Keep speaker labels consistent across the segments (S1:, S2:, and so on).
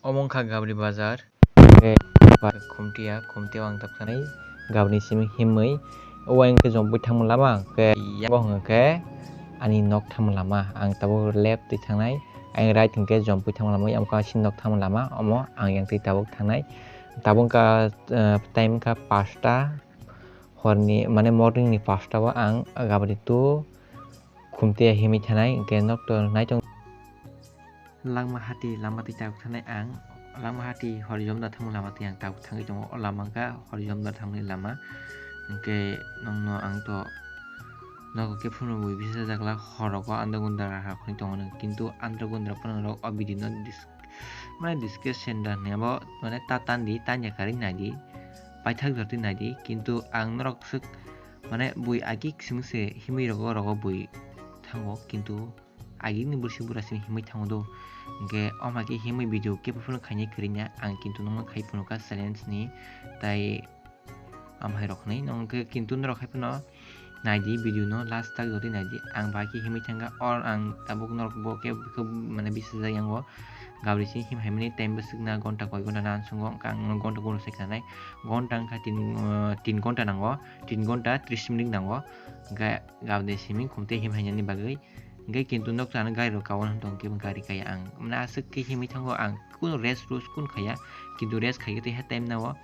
S1: Omongkha gabri bazar khumtia ang tapsanai gabni simi himui owain ke jompai thangmung lama ke yabo hongke ani nok thangmung lama ang tabo left ti thangnai ang right hingke jompai thangmung lama amka sin nok thangmung lama omo ang yang ti tabuk thangnai tabung ka time ka 5ta horni mane morning ni 5ta o ang gabri tu khumtia himi thanai ke nok to nai langma hati lama ti tabuk thanai ang lama hati horizontal thangmung lama ti ang tabuk thangai tongo o lama ka horizontal thangmung lama ke nongno ang to nogo ke phunu bui bisa jakla horoko andagunda raha khoni tongo kintu andagunda phunu rok obidi no mane discussion dan nebo mane tatandi tanya kari nadi paithak joti nadi kintu ang norok suk mane bui agi kismse himui rogo bui thango kintu agi ni bursi burasi himui thango do ke omaki himui video ke phunu khaini krinya ang kintu nong khai phunu ka challenge ni tai amhai rokhnai nong ke kintu norok khai phunu naidi video no last tak joti naidi ang baki himui thanga or ang tabuk norok bo ke mane bisa yango gabri si him haimani time basukna gonta koi gonta nan sungo kang gonta gono seknai gonta angka 3 gonta nango 3 gonta 30 minit nango ga gabde simi khumte him hainani bagai gai kintu nok tan gai ro kawon dong ke gari kaya ang na asuk ke himi thango ang kun rest rus kun khaya kintu rest khai te ha time nawo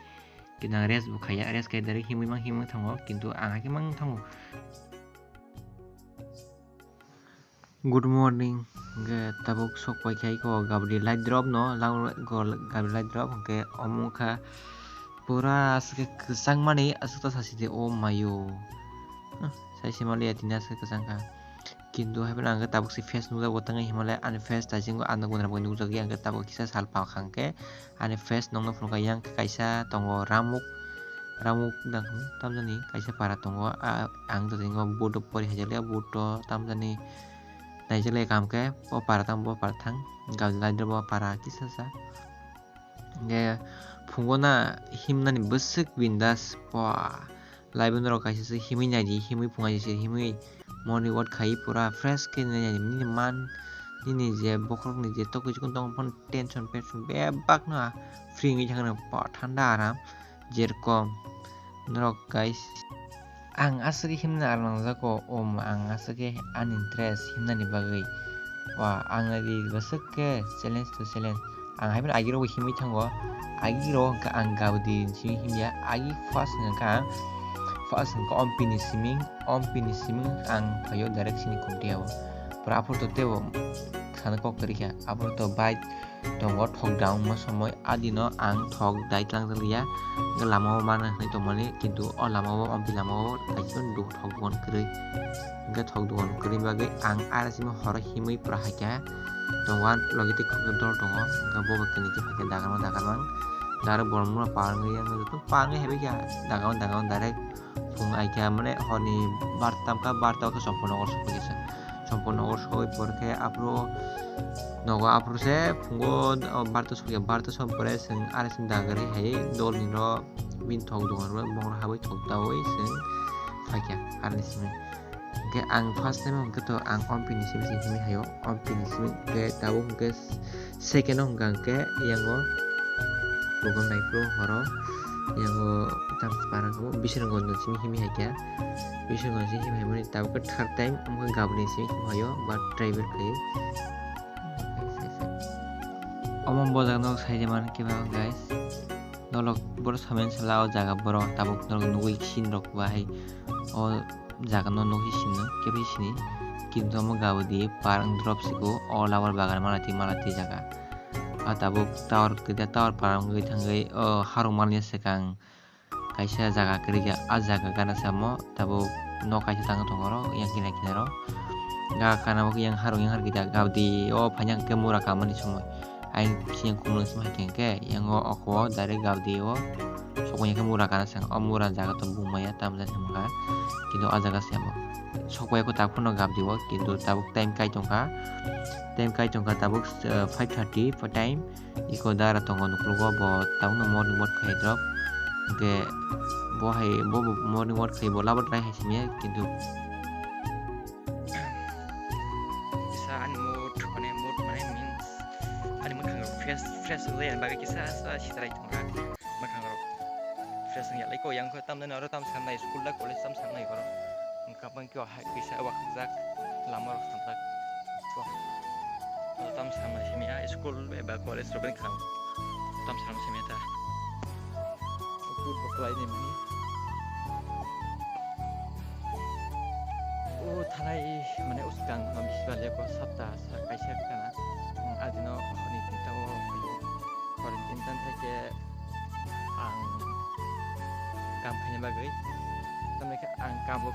S1: kinang rest bu khaya rest kai dari himi thango kintu ang ha mang thango good morning ge tabuk sokpai khai ko gabri light drop no gabri light drop ke omukha pura aske kesang mani asukta saside o mayo sai simali atina aske kesang ka kintu haben ang tabuk si face nuga gotangai himalaya ani face ta jingo anda gunra boi nuga gi ang tabuk kisa salpa khangke ani face nongno phunka yang kaisa tongo ramuk dang tamjani kaisa para tongo ang to jingo bodo pori hajale bodo tamjani naijale kamke o para tang bo para thang gabla bo para kisa sa ge phungona himnani busuk bindas po laibunro kaisa himi naji himi phungai se himi morning walk khai pura fresh ke ni man ni je bokrok ni je to kuchun tong pon tension be bak na free ngi jang pa thanda ram jerkom norok guys ang asri himna arang jako ang asake uninterest himna ni bagai wa ang ri basake challenge to challenge ang haibin agiro himi thango agiro ka ang gaudi si himya agi first nga on finishing ang payo direction ni kumtiawo pura apur to tewo khana kok kariya apur to bite tongo thok down mo somoy adino ang thok dai tlang jaliya lama mana ni to mani kintu o lama on lama kaison du thok gon kri ga thok gon kri bagai ang arasimi horo himui pura hakya tongwan logiti khok dor tongo ga bo bakani ki hakya dagarman dar bormu parngi yang to parngi hebe ya dagarman direct phung aika mane honi bartam ka সম্পূর্ণ করছ হই পরকে nogo apro se phungo barta sompore sing ara sing dagari hai dol ni ro bin thok dongar ro mong habai thok dawai sing fakya arni simi ke ang first time ke to ang on finishing sing himi hayo on finishing ke tabu ke second ong gang ke yango program nai pro horo yango tam parang ko bisir gondo simi himi hakya bisir gondo simi himi mani tabu ke third time amka gabni simi hayo ba driver ke omong bojak nok sai jaman ke ba guys nolok bor samen sala o jaga boro tabuk nolok nugui sin rok ba hai o jaga no nugui sin no ke bi sini kintu mo gabdi parang drop siko o lawar bagan malati jaga tabuk tower parang ngi thangai o harung malnya sekang kaisa jaga kriga a jaga gana samo tabuk no kaisa tang tongoro yang kinaro ga kana mo yang harung kita gabdi o phanyang ke mura kamani somoy aing siang kumulong sama kengke yang aku dari gabdi o sokonya ke mura kana sang mura jaga to bumaya tamjan hamka kintu ajaga siamo sokoya ko tak phuno gabdi o kintu tabuk time kai tongka tabuk 5:30 for time iko dara tongo nuklugo bo tabuk no morning walk khai drop ke bo morning walk khai bo labat rai hasimya kintu bisa ani mood means ani
S2: fresh udah yang bagai kisah sitarai tungra makang rok fresh nggak lagi kok yang kau tam dan orang tam sana school lah college tam sana kau kapan kau kisah waktu zak lama rok sana kau tam sana sih ya school beba college robin kau tam sana sih ya aku berkelai nih mani थानाय माने उसगां बिसिबाले को सप्ता कायसे kana adino honi tintawo filo quarantine tan thake ang kam khanya bagai tamne ang kam bo